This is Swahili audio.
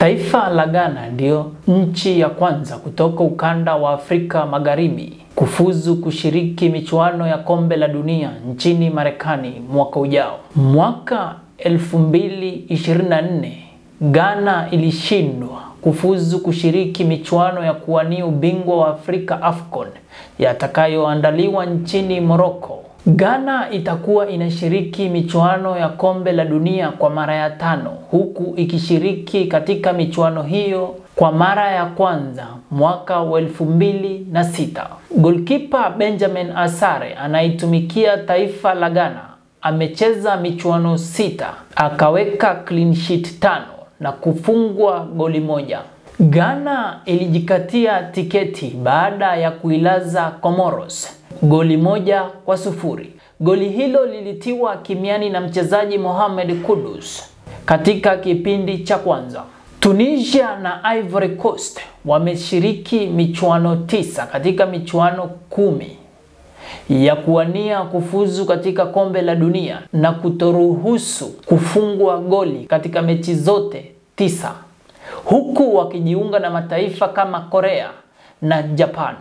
Taifa la Ghana ndio nchi ya kwanza kutoka ukanda wa Afrika Magharibi kufuzu kushiriki michuano ya kombe la dunia nchini Marekani mwaka ujao. Mwaka 2024 Ghana ilishindwa kufuzu kushiriki michuano ya kuwania ubingwa wa Afrika AFCON yatakayoandaliwa nchini Morocco. Ghana itakuwa inashiriki michuano ya kombe la dunia kwa mara ya 5 huku ikishiriki katika michuano hiyo kwa mara ya kwanza mwaka wa 2006. Goalkeeper Benjamin Asare anaitumikia taifa la Ghana amecheza michuano 6, akaweka clean sheet 5 na kufungwa goli 1. Ghana ilijikatia tiketi baada ya kuilaza Comoros goli 1-0. Goli hilo lilitiwa kimiani na mchezaji Mohamed Kudus katika kipindi cha kwanza. Tunisia na Ivory Coast wameshiriki michuano 9 katika michuano 10 ya kuwania kufuzu katika kombe la dunia na kutoruhusu kufungwa goli katika mechi zote 9, huku wakijiunga na mataifa kama Korea na Japan.